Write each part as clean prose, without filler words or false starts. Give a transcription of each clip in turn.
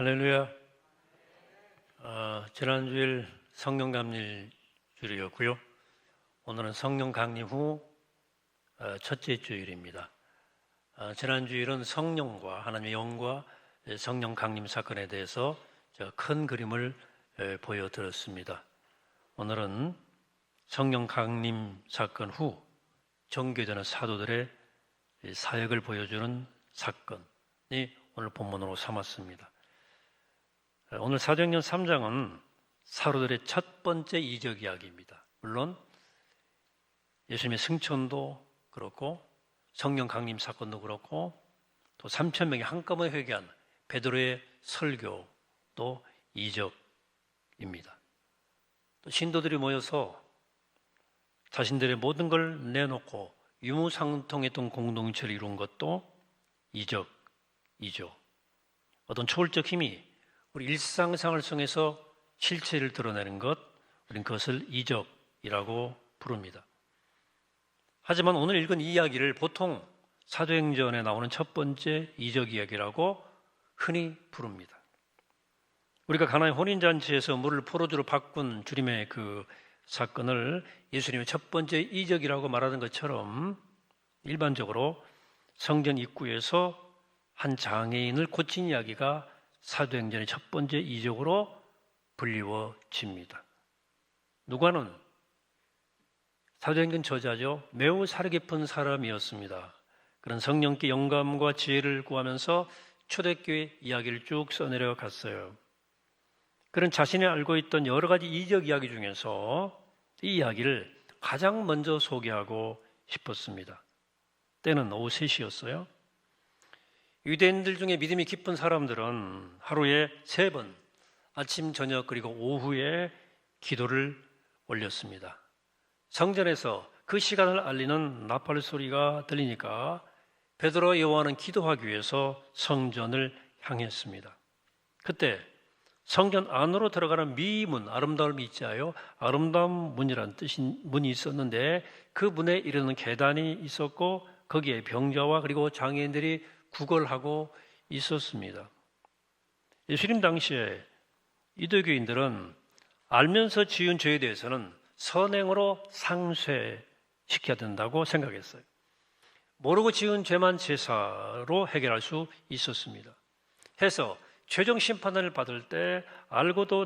할렐루야. 지난 주일 성령 감리 주일이었고요. 오늘은 성령 강림 후 첫째 주일입니다. 지난 주일은 성령과 하나님의 영과 성령 강림 사건에 대해서 큰 그림을 보여드렸습니다. 오늘은 성령 강림 사건 후 전개되는 사도들의 사역을 보여주는 사건이 오늘 본문으로 삼았습니다. 오늘 사도행전 3장은 사도들의 첫 번째 이적 이야기입니다. 물론 예수님의 승천도 그렇고 성령 강림 사건도 그렇고 또 3,000명이 한꺼번에 회개한 베드로의 설교도 이적입니다. 또 신도들이 모여서 자신들의 모든 걸 내놓고 유무상통했던 공동체를 이룬 것도 이적이죠. 어떤 초월적 힘이 우리 일상생활 속에서 실체를 드러내는 것, 우리는 그것을 이적이라고 부릅니다. 하지만 오늘 읽은 이 이야기를 보통 사도행전에 나오는 첫 번째 이적 이야기라고 흔히 부릅니다. 우리가 가나의 혼인잔치에서 물을 포도주로 바꾼 주님의 그 사건을 예수님의 첫 번째 이적이라고 말하는 것처럼 일반적으로 성전 입구에서 한 장애인을 고친 이야기가 사도행전의 첫 번째 이적으로 불리워집니다. 누가는 사도행전 저자죠. 매우 사려 깊은 사람이었습니다. 그런 성령께 영감과 지혜를 구하면서 초대교회 이야기를 쭉 써내려 갔어요. 그런 자신이 알고 있던 여러 가지 이적 이야기 중에서 이 이야기를 가장 먼저 소개하고 싶었습니다. 때는 오후 3시였어요. 유대인들 중에 믿음이 깊은 사람들은 하루에 3번 아침, 저녁 그리고 오후에 기도를 올렸습니다. 성전에서 그 시간을 알리는 나팔 소리가 들리니까 베드로와 요한은 기도하기 위해서 성전을 향했습니다. 그때 성전 안으로 들어가는 미문, 아름다움이 있자요. 아름다운 문이라는 뜻인 문이 있었는데 그 문에 이르는 계단이 있었고 거기에 병자와 그리고 장애인들이 구걸하고 있었습니다. 예수님 당시에 유대교인들은 알면서 지은 죄에 대해서는 선행으로 상쇄시켜야 된다고 생각했어요. 모르고 지은 죄만 제사로 해결할 수 있었습니다. 해서 최종 심판을 받을 때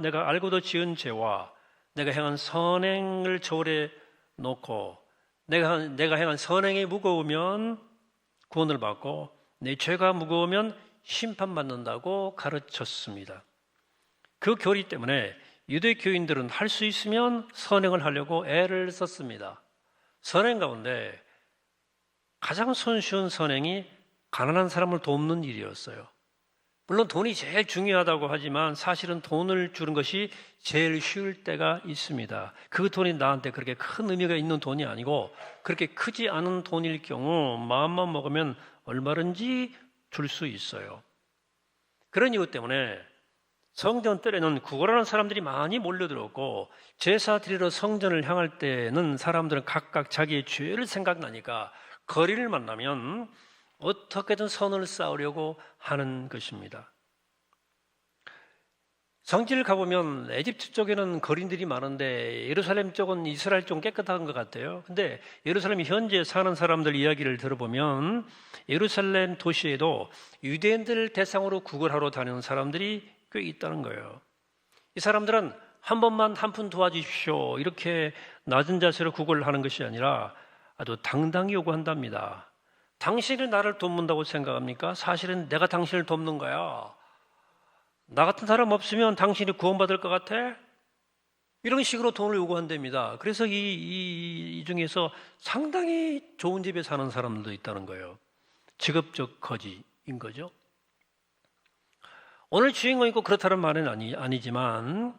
내가 알고도 지은 죄와 내가 행한 선행을 저울에 놓고 내가 행한 선행이 무거우면 구원을 받고 내 죄가 무거우면 심판받는다고 가르쳤습니다. 그 교리 때문에 유대교인들은 할 수 있으면 선행을 하려고 애를 썼습니다. 선행 가운데 가장 손쉬운 선행이 가난한 사람을 돕는 일이었어요. 물론 돈이 제일 중요하다고 하지만 사실은 돈을 주는 것이 제일 쉬울 때가 있습니다. 그 돈이 나한테 그렇게 큰 의미가 있는 돈이 아니고 그렇게 크지 않은 돈일 경우 마음만 먹으면 얼마든지 줄 수 있어요. 그런 이유 때문에 성전 뜰에는 구걸하는 사람들이 많이 몰려들었고 제사 드리러 성전을 향할 때는 사람들은 각각 자기의 죄를 생각나니까 거리를 만나면 어떻게든 선을 쌓으려고 하는 것입니다. 성지를 가보면 에집트 쪽에는 거린들이 많은데 예루살렘 쪽은 이스라엘 좀 깨끗한 것 같아요. 근데 예루살렘 현지에 사는 사람들 이야기를 들어보면 예루살렘 도시에도 유대인들 대상으로 구걸하러 다니는 사람들이 꽤 있다는 거예요. 이 사람들은 한 번만 한 푼 도와주십시오 이렇게 낮은 자세로 구걸하는 것이 아니라 아주 당당히 요구한답니다. 당신이 나를 돕는다고 생각합니까? 사실은 내가 당신을 돕는 거야. 나 같은 사람 없으면 당신이 구원받을 것 같아? 이런 식으로 돈을 요구한답니다. 그래서 이 중에서 상당히 좋은 집에 사는 사람들도 있다는 거예요. 직업적 거지인 거죠. 오늘 주인공이 꼭 그렇다는 말은 아니지만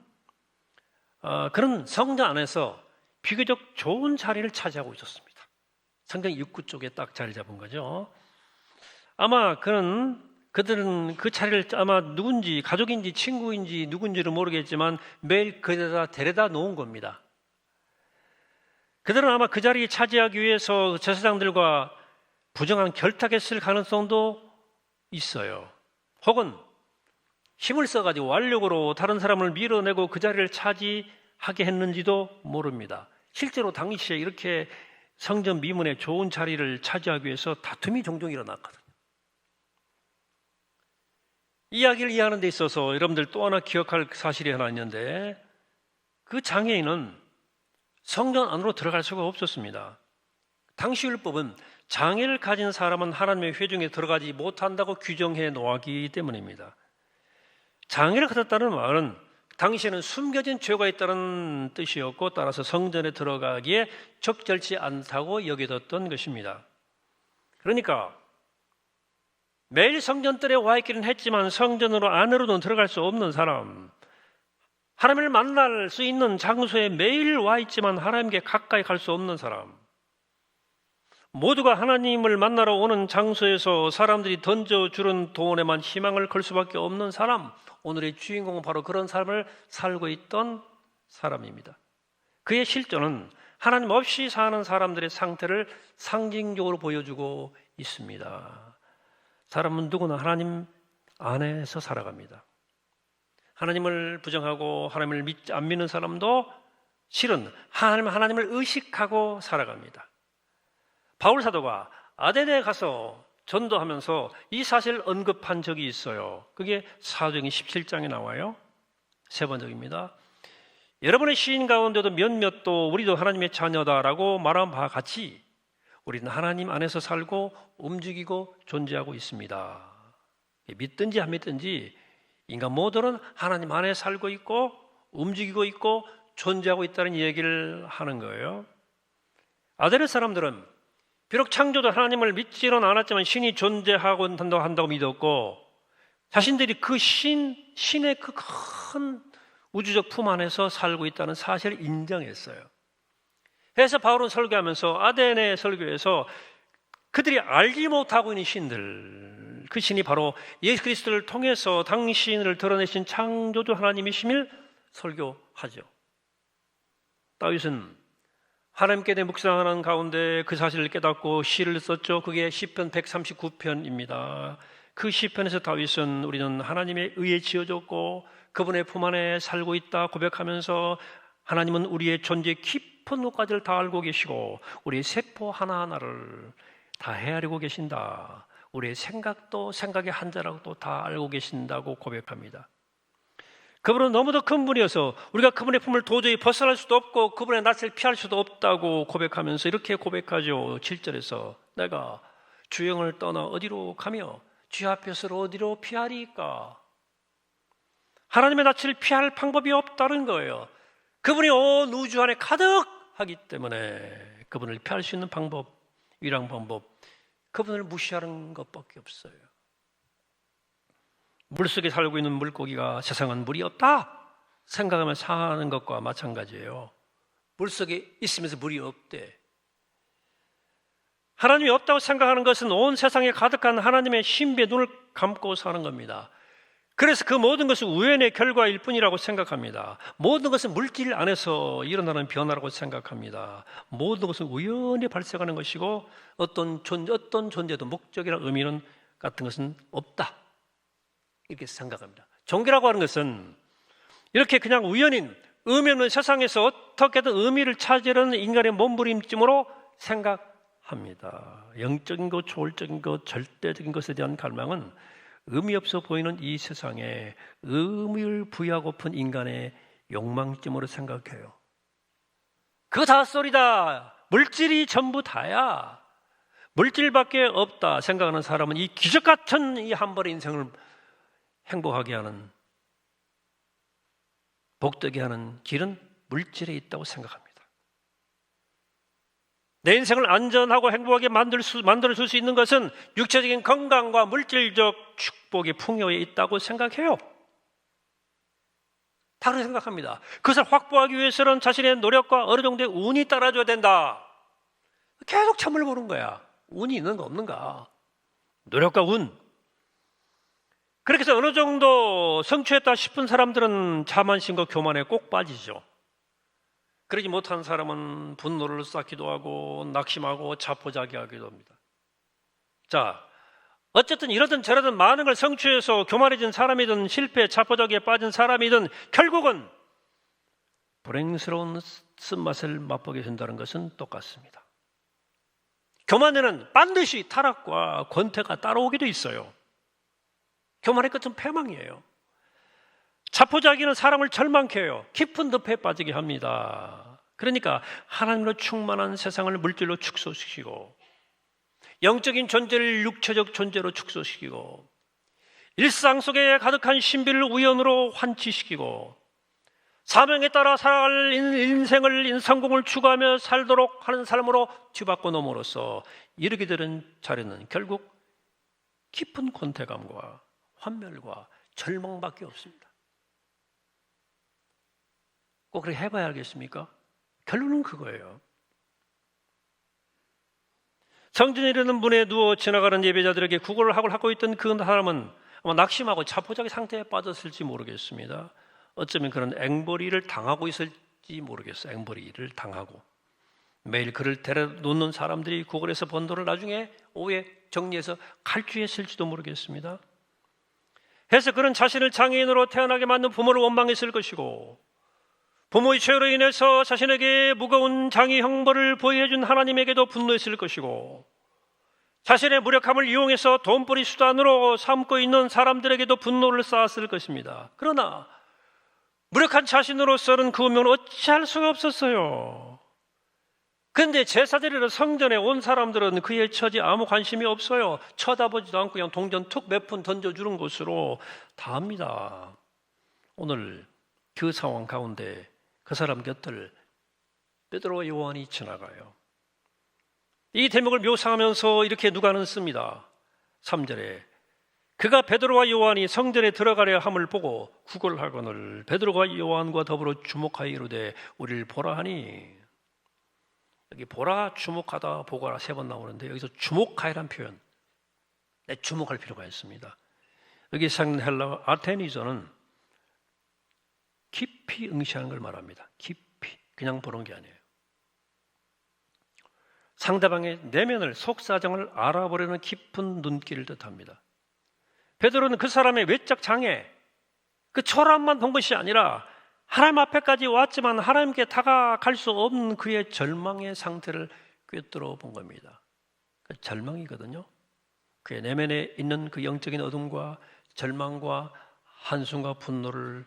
그런 성전 안에서 비교적 좋은 자리를 차지하고 있었습니다. 성전 입구 쪽에 딱 자리 잡은 거죠. 아마 그들은 그 자리를 아마 누군지 가족인지 친구인지 누군지를 모르겠지만 매일 그데다 데려다 놓은 겁니다. 그들은 아마 그 자리에 차지하기 위해서 제사장들과 부정한 결탁했을 가능성도 있어요. 혹은 힘을 써가지고 완력으로 다른 사람을 밀어내고 그 자리를 차지하게 했는지도 모릅니다. 실제로 당시에 이렇게 성전 미문에 좋은 자리를 차지하기 위해서 다툼이 종종 일어났거든요. 이야기를 이해하는 데 있어서 여러분들 또 하나 기억할 사실이 하나 있는데, 그 장애인은 성전 안으로 들어갈 수가 없었습니다. 당시 율법은 장애를 가진 사람은 하나님의 회중에 들어가지 못한다고 규정해 놓았기 때문입니다. 장애를 가졌다는 말은 당시에는 숨겨진 죄가 있다는 뜻이었고, 따라서 성전에 들어가기에 적절치 않다고 여겨졌던 것입니다. 그러니까 매일 성전뜰에 와 있기는 했지만 성전으로 안으로는 들어갈 수 없는 사람, 하나님을 만날 수 있는 장소에 매일 와 있지만 하나님께 가까이 갈 수 없는 사람, 모두가 하나님을 만나러 오는 장소에서 사람들이 던져주는 돈에만 희망을 걸 수밖에 없는 사람, 오늘의 주인공은 바로 그런 삶을 살고 있던 사람입니다. 그의 실존은 하나님 없이 사는 사람들의 상태를 상징적으로 보여주고 있습니다. 사람은 누구나 하나님 안에서 살아갑니다. 하나님을 부정하고 하나님을 안 믿는 사람도 실은 하나님을 의식하고 살아갑니다. 바울 사도가 아덴에 가서 전도하면서 이 사실을 언급한 적이 있어요. 그게 사도행전 17장에 나와요. 세 번역입니다. 여러분의 시인 가운데도 몇몇도 우리도 하나님의 자녀다라고 말한 바와 같이 우리는 하나님 안에서 살고 움직이고 존재하고 있습니다. 믿든지 안 믿든지 인간 모두는 하나님 안에 살고 있고 움직이고 있고 존재하고 있다는 얘기를 하는 거예요. 아덴의 사람들은 비록 창조주 하나님을 믿지는 않았지만 신이 존재하고 한다고 믿었고, 자신들이 그 신의 그 큰 우주적 품 안에서 살고 있다는 사실을 인정했어요. 그래서 바울은 설교하면서 아덴의 설교에서 그들이 알지 못하고 있는 신들, 그 신이 바로 예수 그리스도를 통해서 당신을 드러내신 창조주 하나님이심을 설교하죠. 다윗은 하나님께 대해 묵상하는 가운데 그 사실을 깨닫고 시를 썼죠. 그게 시편 139편입니다. 그 시편에서 다윗은 우리는 하나님의 의에 지어졌고 그분의 품 안에 살고 있다 고백하면서 하나님은 우리의 존재의 깊은 것까지를 다 알고 계시고 우리의 세포 하나하나를 다 헤아리고 계신다. 우리의 생각도 생각의 한자락도 다 알고 계신다고 고백합니다. 그분은 너무도 큰 분이어서 우리가 그분의 품을 도저히 벗어날 수도 없고 그분의 낯을 피할 수도 없다고 고백하면서 이렇게 고백하죠. 7절에서 내가 주영을 떠나 어디로 가며 주 앞에서 어디로 피하리까? 하나님의 낯을 피할 방법이 없다는 거예요. 그분이 온 우주 안에 가득하기 때문에 그분을 피할 수 있는 방법, 유일한 방법, 그분을 무시하는 것밖에 없어요. 물속에 살고 있는 물고기가 세상은 물이 없다 생각하며 사는 것과 마찬가지예요. 물속에 있으면서 물이 없대. 하나님이 없다고 생각하는 것은 온 세상에 가득한 하나님의 신비에 눈을 감고 사는 겁니다. 그래서 그 모든 것은 우연의 결과일 뿐이라고 생각합니다. 모든 것은 물질 안에서 일어나는 변화라고 생각합니다. 모든 것은 우연히 발생하는 것이고 어떤 존재도 목적이나 의미는 같은 것은 없다. 이렇게 생각합니다. 종교라고 하는 것은 이렇게 그냥 우연인, 의미 없는 세상에서 어떻게든 의미를 찾으려는 인간의 몸부림쯤으로 생각합니다. 영적인 것, 초월적인 것, 절대적인 것에 대한 갈망은 의미 없어 보이는 이 세상에 의미를 부여하고픈 인간의 욕망쯤으로 생각해요. 그거 다 쏠이다. 물질이 전부 다야. 물질밖에 없다 생각하는 사람은 이 기적 같은 이 한 번의 인생을 행복하게 하는, 복되게 하는 길은 물질에 있다고 생각합니다. 내 인생을 안전하고 행복하게 만들어줄 수 있는 것은 육체적인 건강과 물질적 축복의 풍요에 있다고 생각해요. 다 그렇게 생각합니다. 그것을 확보하기 위해서는 자신의 노력과 어느 정도의 운이 따라줘야 된다. 계속 점을 보는 거야. 운이 있는가 없는가. 노력과 운. 그렇게 해서 어느 정도 성취했다 싶은 사람들은 자만심과 교만에 꼭 빠지죠. 그러지 못한 사람은 분노를 쌓기도 하고 낙심하고 자포자기하기도 합니다. 자, 어쨌든 이러든 저러든 많은 걸 성취해서 교만해진 사람이든 실패, 자포자기에 빠진 사람이든 결국은 불행스러운 쓴맛을 맛보게 된다는 것은 똑같습니다. 교만에는 반드시 타락과 권태가 따라오게 돼 있어요. 교만의 끝은 패망이에요. 자포자기는 사람을 절망케 해요. 깊은 늪에 빠지게 합니다. 그러니까 하나님으로 충만한 세상을 물질로 축소시키고 영적인 존재를 육체적 존재로 축소시키고 일상 속에 가득한 신비를 우연으로 환치시키고 사명에 따라 살아갈 인생을 성공을 추구하며 살도록 하는 삶으로 뒤바꿔 놓음으로써 이르게 되는 자리는 결국 깊은 권태감과 환멸과 절망밖에 없습니다. 꼭 그렇게 해봐야 알겠습니까? 결론은 그거예요. 성전에 이르는 문에 누워 지나가는 예배자들에게 구걸을 하고 있던 그 사람은 아마 낙심하고 자포자기 상태에 빠졌을지 모르겠습니다. 어쩌면 그런 앵벌이를 당하고 있을지 모르겠어요. 앵벌이를 당하고 매일 그를 데려놓는 사람들이 구걸해서 번 돈을 나중에 오후에 정리해서 칼취했을지도 모르겠습니다. 해서 그런 자신을 장애인으로 태어나게 만든 부모를 원망했을 것이고 부모의 죄로 인해서 자신에게 무거운 장애 형벌을 보여준 하나님에게도 분노했을 것이고 자신의 무력함을 이용해서 돈벌이 수단으로 삼고 있는 사람들에게도 분노를 쌓았을 것입니다. 그러나 무력한 자신으로서는 그 운명을 어찌할 수가 없었어요. 그런데 제사드리러 성전에 온 사람들은 그의 처지에 아무 관심이 없어요. 쳐다보지도 않고 그냥 동전 툭 몇 푼 던져주는 것으로 다 합니다. 오늘 그 상황 가운데 그 사람 곁을 베드로와 요한이 지나가요. 이 대목을 묘사하면서 이렇게 누가는 씁니다. 3절에 그가 베드로와 요한이 성전에 들어가려 함을 보고 구걸하거늘 베드로가 요한과 더불어 주목하여 이르되 우리를 보라 하니, 여기 보라, 주목하다, 보거라 세 번 나오는데 여기서 주목하여란 표현, 주목할 필요가 있습니다. 여기 사용된 헬라어 아테니저는 깊이 응시하는 걸 말합니다. 깊이, 그냥 보는 게 아니에요. 상대방의 내면을, 속사정을 알아보려는 깊은 눈길을 뜻합니다. 베드로는 그 사람의 외적 장애, 그 초라함만 본 것이 아니라 하나님 앞에까지 왔지만 하나님께 다가갈 수 없는 그의 절망의 상태를 꿰뚫어 본 겁니다. 그 절망이거든요. 그의 내면에 있는 그 영적인 어둠과 절망과 한숨과 분노를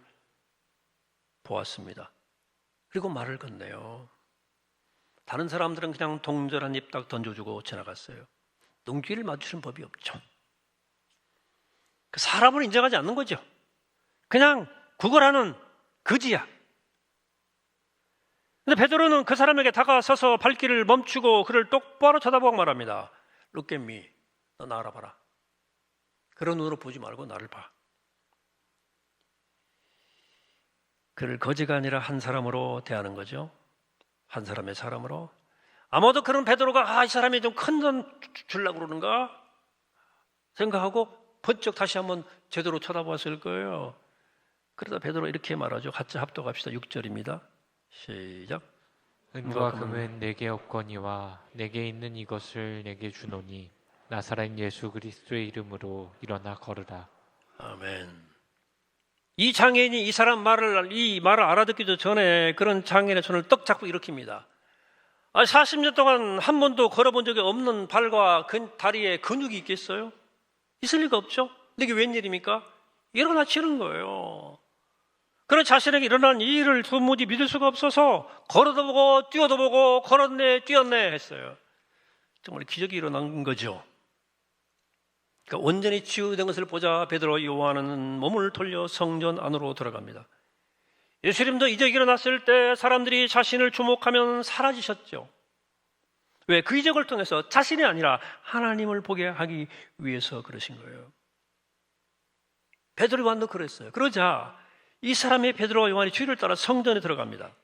보았습니다. 그리고 말을 건네요. 다른 사람들은 그냥 동절한 입 딱 던져주고 지나갔어요. 눈길을 맞추는 법이 없죠. 그 사람을 인정하지 않는 거죠. 그냥 구걸하는 거지야. 근데 베드로는 그 사람에게 다가서서 발길을 멈추고 그를 똑바로 쳐다보고 말합니다. Look at me. 너 나 알아봐라. 그런 눈으로 보지 말고 나를 봐. 그를 거지가 아니라 한 사람으로 대하는 거죠. 한 사람의 사람으로. 아마도 그런 베드로가 이 사람이 좀 큰 돈 주려고 그러는가 생각하고 번쩍 다시 한번 제대로 쳐다봤을 거예요. 그러다 베드로 이렇게 말하죠. 같이 합독합시다. 6절입니다. 시작. 은과 금은 내게 없거니와 내게 있는 이것을 내게 주노니 나사렛 예수 그리스도의 이름으로 일어나 걸으라. 아멘. 이 장애인이 이 말을 알아듣기도 전에 그런 장애인의 손을 떡 잡고 일으킵니다. 40년 동안 한 번도 걸어본 적이 없는 발과 다리에 근육이 있겠어요? 있을 리가 없죠. 근데 이게 웬일입니까? 일어나 치는 거예요. 그런 자신에게 일어난 이 일을 도무지 믿을 수가 없어서 걸어도 보고 뛰어도 보고 걸었네 뛰었네 했어요. 정말 기적이 일어난 거죠. 그러니까 온전히 치유된 것을 보자 베드로와 요한은 몸을 돌려 성전 안으로 들어갑니다. 예수님도 이적이 일어났을 때 사람들이 자신을 주목하면 사라지셨죠. 왜? 그 이적을 통해서 자신이 아니라 하나님을 보게 하기 위해서 그러신 거예요. 베드로 요한도 그랬어요. 그러자 이 사람의 베드로와 요한이 주의를 따라 성전에 들어갑니다.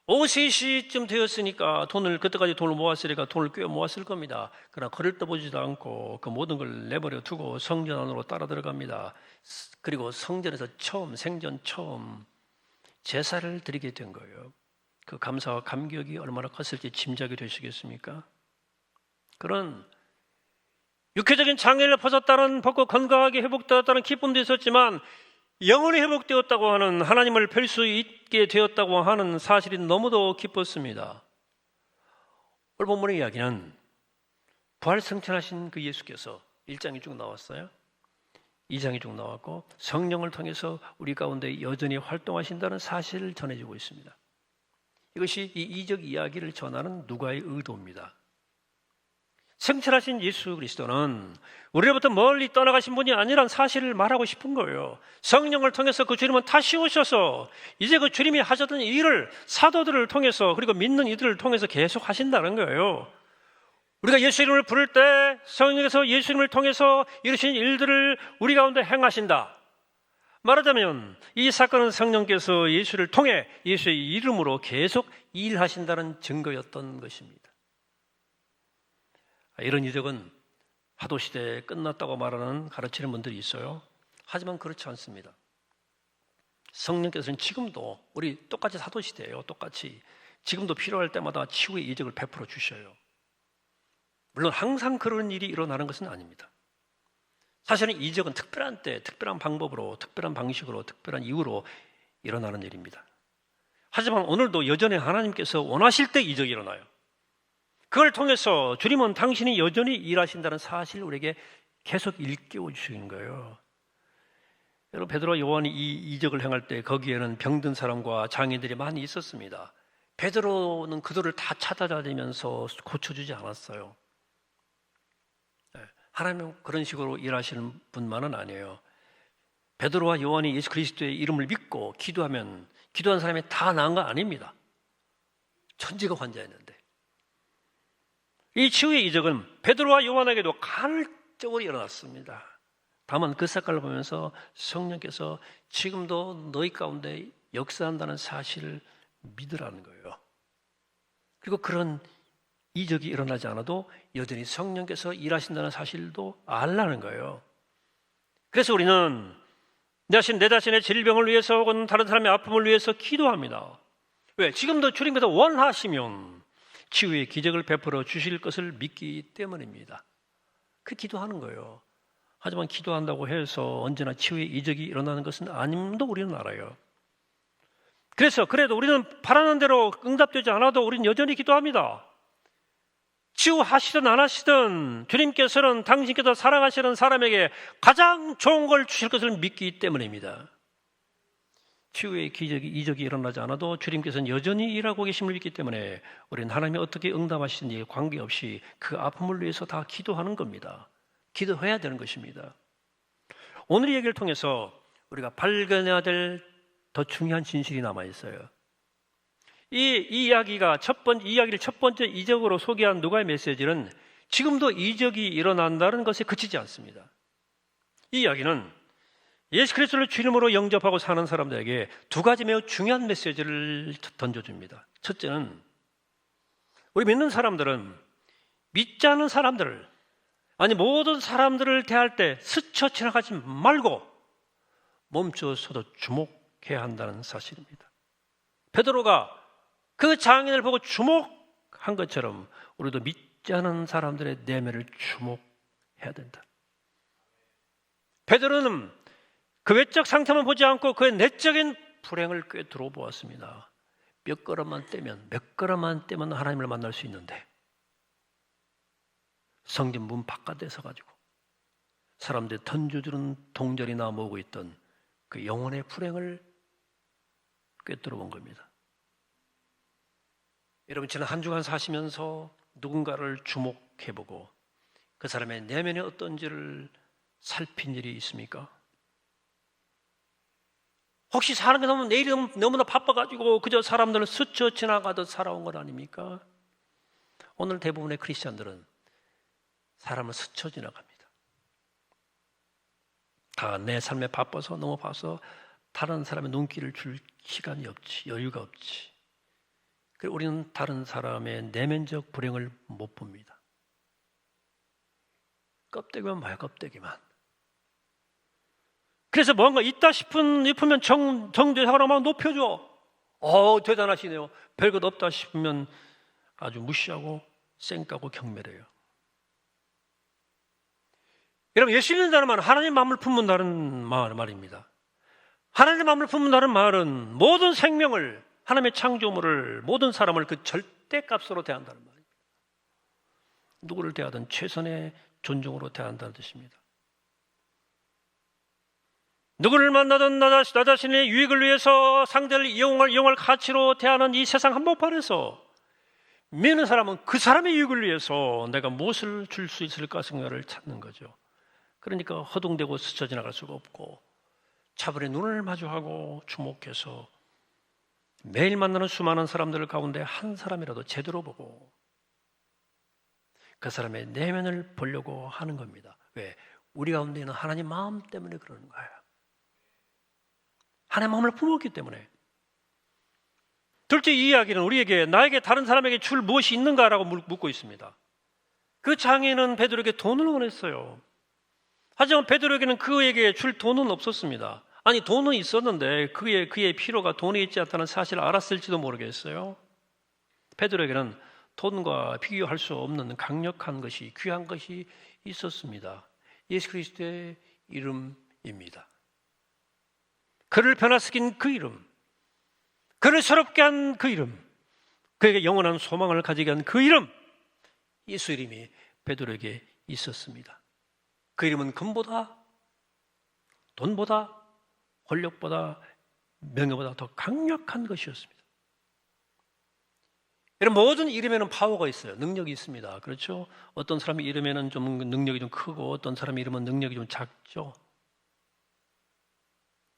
오후 3시쯤 되었으니까 그때까지 돈을 모았으니까 돈을 꽤 모았을 겁니다. 그러나 그를 떠보지도 않고 그 모든 걸 내버려 두고 성전 안으로 따라 들어갑니다. 그리고 성전에서 생전 처음 제사를 드리게 된 거예요. 그 감사와 감격이 얼마나 컸을지 짐작이 되시겠습니까? 그런 육체적인 장애를 벗고 건강하게 회복되었다는 기쁨도 있었지만 영원히 회복되었다고 하는, 하나님을 뵐 수 있게 되었다고 하는 사실이 너무도 기뻤습니다. 오늘 본문의 이야기는 부활 승천하신 그 예수께서 1장이 쭉 나왔어요. 2장이 쭉 나왔고 성령을 통해서 우리 가운데 여전히 활동하신다는 사실을 전해주고 있습니다. 이것이 이 이적 이야기를 전하는 누가의 의도입니다. 승천하신 예수 그리스도는 우리로부터 멀리 떠나가신 분이 아니란 사실을 말하고 싶은 거예요. 성령을 통해서 그 주님은 다시 오셔서 이제 그 주님이 하셨던 일을 사도들을 통해서, 그리고 믿는 이들을 통해서 계속 하신다는 거예요. 우리가 예수 이름을 부를 때 성령께서 예수 이름을 통해서 이루신 일들을 우리 가운데 행하신다. 말하자면 이 사건은 성령께서 예수를 통해 예수의 이름으로 계속 일하신다는 증거였던 것입니다. 이런 이적은 사도시대에 끝났다고 말하는 가르치는 분들이 있어요. 하지만 그렇지 않습니다. 성령께서는 지금도, 우리 똑같이 사도시대예요. 똑같이 지금도 필요할 때마다 치유의 이적을 베풀어 주셔요. 물론 항상 그런 일이 일어나는 것은 아닙니다. 사실은 이적은 특별한 때, 특별한 방법으로, 특별한 방식으로, 특별한 이유로 일어나는 일입니다. 하지만 오늘도 여전히 하나님께서 원하실 때 이적이 일어나요. 그걸 통해서 주님은 당신이 여전히 일하신다는 사실을 우리에게 계속 일깨워 주시는 거예요. 여러분, 베드로와 요한이 이 이적을 행할 때 거기에는 병든 사람과 장애인들이 많이 있었습니다. 베드로는 그들을 다 찾아다니면서 고쳐주지 않았어요. 하나님은 그런 식으로 일하시는 분만은 아니에요. 베드로와 요한이 예수 그리스도의 이름을 믿고 기도하면 기도한 사람이 다 나은 거 아닙니다. 천지가 환자였는데. 이 치유의 이적은 베드로와 요한에게도 간헐적으로 일어났습니다. 다만 그 색깔을 보면서 성령께서 지금도 너희 가운데 역사한다는 사실을 믿으라는 거예요. 그리고 그런 이적이 일어나지 않아도 여전히 성령께서 일하신다는 사실도 알라는 거예요. 그래서 우리는 내 자신의 질병을 위해서 혹은 다른 사람의 아픔을 위해서 기도합니다. 왜? 지금도 주님께서 원하시면 치유의 기적을 베풀어 주실 것을 믿기 때문입니다. 그 기도하는 거예요. 하지만 기도한다고 해서 언제나 치유의 이적이 일어나는 것은 아님도 우리는 알아요. 그래서 그래도 우리는 바라는 대로 응답되지 않아도 우리는 여전히 기도합니다. 치유하시든 안 하시든 주님께서는 당신께서 사랑하시는 사람에게 가장 좋은 걸 주실 것을 믿기 때문입니다. 치유의 이적이 일어나지 않아도 주님께서는 여전히 일하고 계심을 믿기 때문에 우리는 하나님이 어떻게 응답하시는지 관계없이 그 아픔을 위해서 다 기도하는 겁니다. 기도해야 되는 것입니다. 오늘 이 얘기를 통해서 우리가 발견해야 될 더 중요한 진실이 남아있어요. 이 이야기를 첫 번째 이적으로 소개한 누가의 메시지는 지금도 이적이 일어난다는 것에 그치지 않습니다. 이 이야기는 예수 그리스도를 주님으로 영접하고 사는 사람들에게 두 가지 매우 중요한 메시지를 던져줍니다. 첫째는 우리 믿는 사람들은 믿지 않는 사람들을, 아니 모든 사람들을 대할 때 스쳐 지나가지 말고 멈춰서도 주목해야 한다는 사실입니다. 베드로가 그 장인을 보고 주목한 것처럼 우리도 믿지 않은 사람들의 내면을 주목해야 된다. 베드로는 그 외적 상태만 보지 않고 그의 내적인 불행을 꿰뚫어 보았습니다. 몇 걸음만 떼면 하나님을 만날 수 있는데 성전 문 바깥에 서가지고 사람들이 던져주는 동전이나 모으고 있던 그 영혼의 불행을 꿰뚫어 본 겁니다. 여러분, 지난 한 주간 사시면서 누군가를 주목해보고 그 사람의 내면이 어떤지를 살핀 일이 있습니까? 혹시 사는 게 내일이 너무나 바빠가지고 그저 사람들을 스쳐 지나가듯 살아온 것 아닙니까? 오늘 대부분의 크리스찬들은 사람을 스쳐 지나갑니다. 다 내 삶에 바빠서, 너무 바빠서 다른 사람의 눈길을 줄 시간이 없지, 여유가 없지. 그리고 우리는 다른 사람의 내면적 불행을 못 봅니다. 껍데기만 봐요, 껍데기만. 그래서 뭔가 있다 싶으면 정죄 하나 막 높여줘. 대단하시네요. 별것 없다 싶으면 아주 무시하고 쌩까고 경멸해요. 여러분, 예수 믿는다는 말은 하나님 마음을 품는다는 말입니다. 하나님 마음을 품는다는 말은 모든 생명을, 하나님의 창조물을, 모든 사람을 그 절대값으로 대한다는 말입니다. 누구를 대하든 최선의 존중으로 대한다는 뜻입니다. 누구를 만나든 나 자신의 유익을 위해서 상대를 이용할 가치로 대하는 이 세상 한복판에서 믿는 사람은 그 사람의 유익을 위해서 내가 무엇을 줄 수 있을까 생각을 찾는 거죠. 그러니까 허둥대고 스쳐 지나갈 수가 없고 차분히 눈을 마주하고 주목해서 매일 만나는 수많은 사람들 가운데 한 사람이라도 제대로 보고 그 사람의 내면을 보려고 하는 겁니다. 왜? 우리 가운데 있는 하나님 마음 때문에 그러는 거예요. 하나님 마음을 품었기 때문에. 둘째, 이 이야기는 우리에게 나에게 다른 사람에게 줄 무엇이 있는가라고 묻고 있습니다. 그 장인은 베드로에게 돈을 원했어요. 하지만 베드로에게는 그에게 줄 돈은 없었습니다. 아니, 돈은 있었는데 그의 필요가 돈에 있지 않다는 사실을 알았을지도 모르겠어요. 베드로에게는 돈과 비교할 수 없는 강력한 것이, 귀한 것이 있었습니다. 예수 그리스도의 이름입니다. 그를 변화시킨 그 이름, 그를 새롭게 한 그 이름, 그에게 영원한 소망을 가지게 한 그 이름, 예수 이름이 베드로에게 있었습니다. 그 이름은 금보다, 돈보다, 권력보다, 명예보다 더 강력한 것이었습니다. 여러분, 모든 이름에는 파워가 있어요. 능력이 있습니다. 그렇죠? 어떤 사람의 이름에는 좀 능력이 좀 크고 어떤 사람의 이름은 능력이 좀 작죠.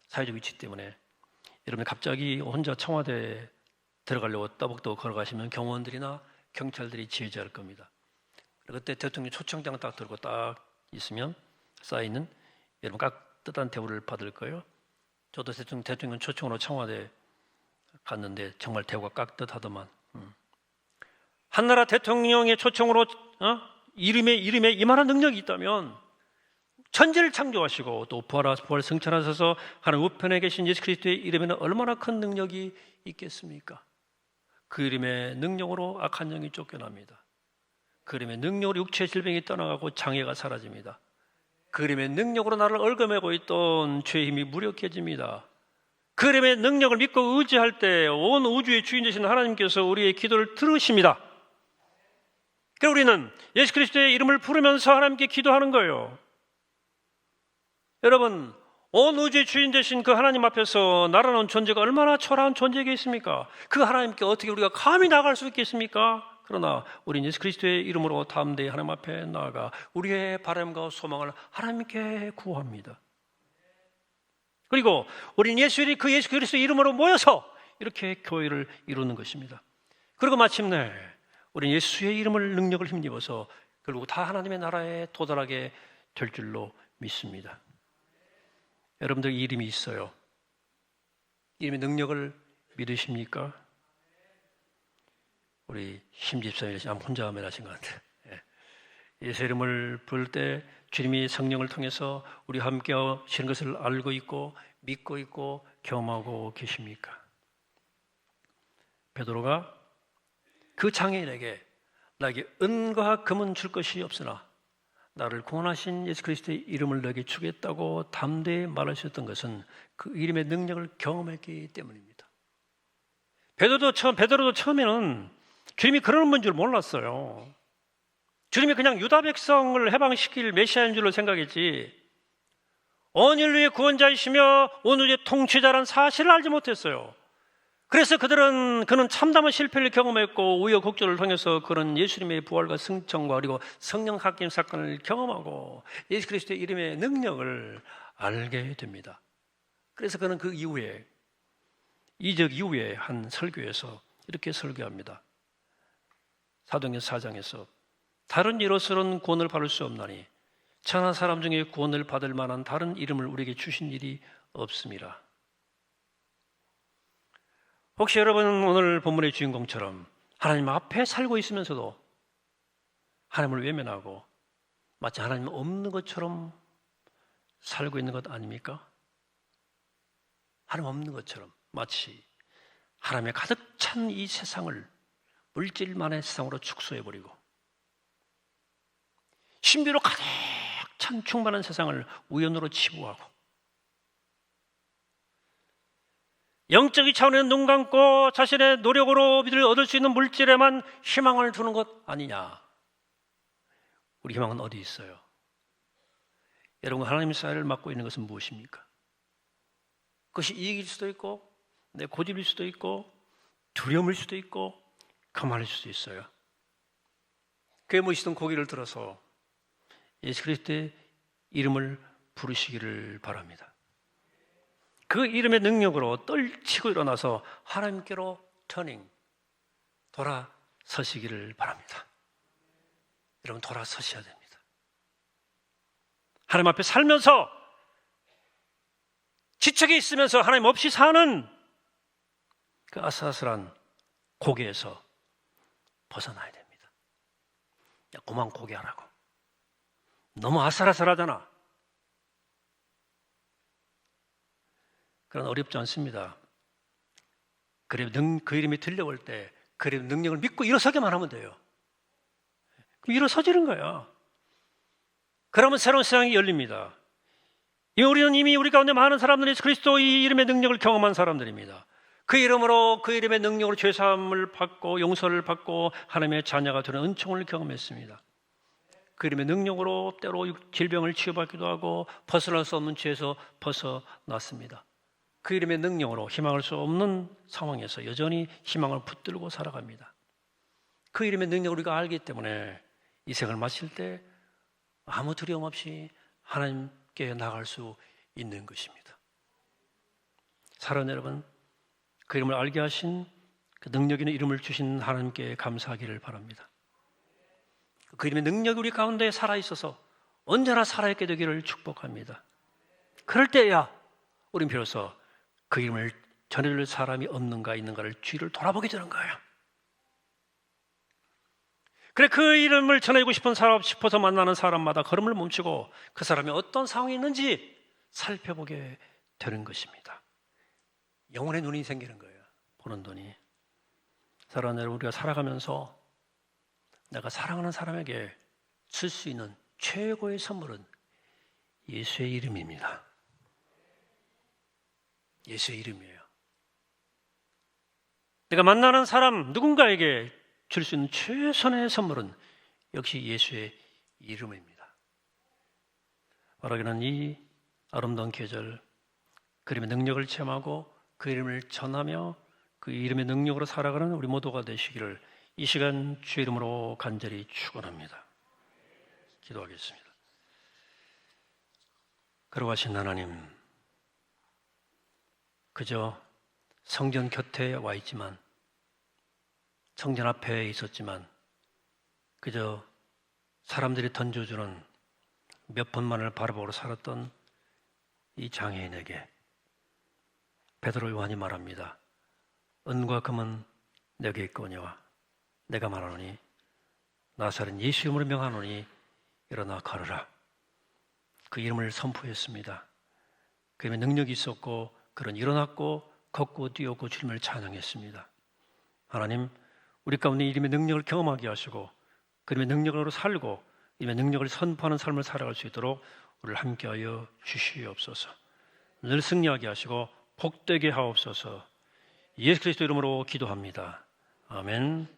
사회적 위치 때문에. 여러분, 갑자기 혼자 청와대에 들어가려고 따복따복 걸어가시면 경호원들이나 경찰들이 지휘자할 겁니다. 그때 대통령 초청장 딱 들고 딱 있으면 쌓이는, 여러분 깍듯한 대우를 받을 거예요. 저도 대통령 초청으로 청와대 갔는데 정말 대우가 깍듯하더만. 한나라 대통령의 초청으로 이름에 이만한 능력이 있다면 천지를 창조하시고 또 부활 승천하셔서 하나님 우편에 계신 예수 그리스도의 이름에는 얼마나 큰 능력이 있겠습니까? 그 이름의 능력으로 악한 영이 쫓겨납니다. 그 이름의 능력으로 육체의 질병이 떠나가고 장애가 사라집니다. 그 이름의 능력으로 나를 얽어매고 있던 죄의 힘이 무력해집니다. 그 이름의 능력을 믿고 의지할 때 온 우주의 주인 되신 하나님께서 우리의 기도를 들으십니다. 그래서 우리는 예수 그리스도의 이름을 부르면서 하나님께 기도하는 거예요. 여러분, 온 우주의 주인 되신 그 하나님 앞에서 나라는 존재가 얼마나 초라한 존재겠습니까? 그 하나님께 어떻게 우리가 감히 나갈 수 있겠습니까? 그러나 우리는 예수 그리스도의 이름으로 담대히 하나님 앞에 나아가 우리의 바람과 소망을 하나님께 구합니다. 그리고 우리는 예수 그리스도의 이름으로 모여서 이렇게 교회를 이루는 것입니다. 그리고 마침내 우리는 예수의 이름을 능력을 힘입어서 결국 다 하나님의 나라에 도달하게 될 줄로 믿습니다. 여러분들 이 이름이 있어요. 이름의 능력을 믿으십니까? 우리 심집사님이 혼자 아멘하신 것 같아요. 예수 이름을 부를 때 주님이 성령을 통해서 우리와 함께 하시는 것을 알고 있고 믿고 있고 경험하고 계십니까? 베드로가 그 장애인에게 나에게 은과 금은 줄 것이 없으나 나를 구원하신 예수 그리스도의 이름을 너에게 주겠다고 담대히 말하셨던 것은 그 이름의 능력을 경험했기 때문입니다. 베드로도 처음에는 주님이 그런 분인 줄 몰랐어요. 주님이 그냥 유다 백성을 해방시킬 메시아인 줄로 생각했지 온 인류의 구원자이시며 온 우주의 통치자라는 사실을 알지 못했어요. 그래서 그는 참담한 실패를 경험했고 우여곡절을 통해서 그런 예수님의 부활과 승천과 그리고 성령 합림 사건을 경험하고 예수 그리스도의 이름의 능력을 알게 됩니다. 그래서 그는 그 이후에 이적 이후에 한 설교에서 이렇게 설교합니다. 사도행전 4장에서 다른 이로서는 구원을 받을 수 없나니 천하 사람 중에 구원을 받을 만한 다른 이름을 우리에게 주신 일이 없습니다. 혹시 여러분은 오늘 본문의 주인공처럼 하나님 앞에 살고 있으면서도 하나님을 외면하고 마치 하나님 없는 것처럼 살고 있는 것 아닙니까? 하나님 없는 것처럼 마치 하나님의 가득 찬 이 세상을 물질만의 세상으로 축소해버리고 신비로 가득 협찬 충만한 세상을 우연으로 치부하고 영적인 차원에는 눈 감고 자신의 노력으로 믿을 얻을 수 있는 물질에만 희망을 두는 것 아니냐. 우리 희망은 어디 있어요? 여러분, 하나님의 사회를 맡고 있는 것은 무엇입니까? 그것이 이익일 수도 있고 내 고집일 수도 있고 두려움일 수도 있고 거만할 수도 있어요. 그에 모시던 고개를 들어서 예수 그리스도의 이름을 부르시기를 바랍니다. 그 이름의 능력으로 떨치고 일어나서 하나님께로 터닝, 돌아서시기를 바랍니다. 여러분, 돌아서셔야 됩니다. 하나님 앞에 살면서 지척에 있으면서 하나님 없이 사는 그 아슬아슬한 고개에서 벗어나야 됩니다. 야, 그만 고개하라고. 너무 아슬아슬하잖아. 그건 어렵지 않습니다. 그 이름이 들려올 때 그 이름의 능력을 믿고 일어서기만 하면 돼요. 그럼 일어서지는 거야. 그러면 새로운 세상이 열립니다. 우리는 이미 우리 가운데 많은 사람들이 그리스도 이 이름의 능력을 경험한 사람들입니다. 그 이름으로 그 이름의 능력으로 죄사함을 받고 용서를 받고 하나님의 자녀가 되는 은총을 경험했습니다. 그 이름의 능력으로 때로 질병을 치유받기도 하고 벗어날 수 없는 죄에서 벗어났습니다. 그 이름의 능력으로 희망할 수 없는 상황에서 여전히 희망을 붙들고 살아갑니다. 그 이름의 능력을 우리가 알기 때문에 이 생을 마칠 때 아무 두려움 없이 하나님께 나갈 수 있는 것입니다. 사랑하는 여러분, 그 이름을 알게 하신 그 능력 있는 이름을 주신 하나님께 감사하기를 바랍니다. 그 이름의 능력이 우리 가운데 살아있어서 언제나 살아있게 되기를 축복합니다. 그럴 때야 우린 비로소 그 이름을 전해줄 사람이 없는가 있는가를 주위를 돌아보게 되는 거예요. 그래, 그 이름을 전해주고 싶어서 만나는 사람마다 걸음을 멈추고 그 사람이 어떤 상황이 있는지 살펴보게 되는 것입니다. 영혼의 눈이 생기는 거예요. 보는 눈이. 사랑하는 여러분, 우리가 살아가면서 내가 사랑하는 사람에게 쓸 수 있는 최고의 선물은 예수의 이름입니다. 예수의 이름이에요. 내가 만나는 사람 누군가에게 줄 수 있는 최선의 선물은 역시 예수의 이름입니다. 바라기는 이 아름다운 계절, 그 이름의 능력을 체험하고 그 이름을 전하며 그 이름의 능력으로 살아가는 우리 모두가 되시기를 이 시간 주의 이름으로 간절히 축원합니다. 기도하겠습니다. 거룩하신 하나님, 그저 성전 곁에 와 있지만, 성전 앞에 있었지만 그저 사람들이 던져주는 몇 분만을 바라보고 살았던 이 장애인에게 베드로 요한이 말합니다. 은과 금은 내게 있거니와 내가 말하노니 나사렛 예수 이름으로 명하노니 일어나 걸으라. 그 이름을 선포했습니다. 그 이름에 능력이 있었고 그는 일어났고 걷고 뛰었고 주님을 찬양했습니다. 하나님, 우리 가운데 이름의 능력을 경험하게 하시고 그 이름의 능력으로 살고 이름의 능력을 선포하는 삶을 살아갈 수 있도록 우리를 함께하여 주시옵소서. 늘 승리하게 하시고 복되게 하옵소서. 예수 그리스도 이름으로 기도합니다. 아멘.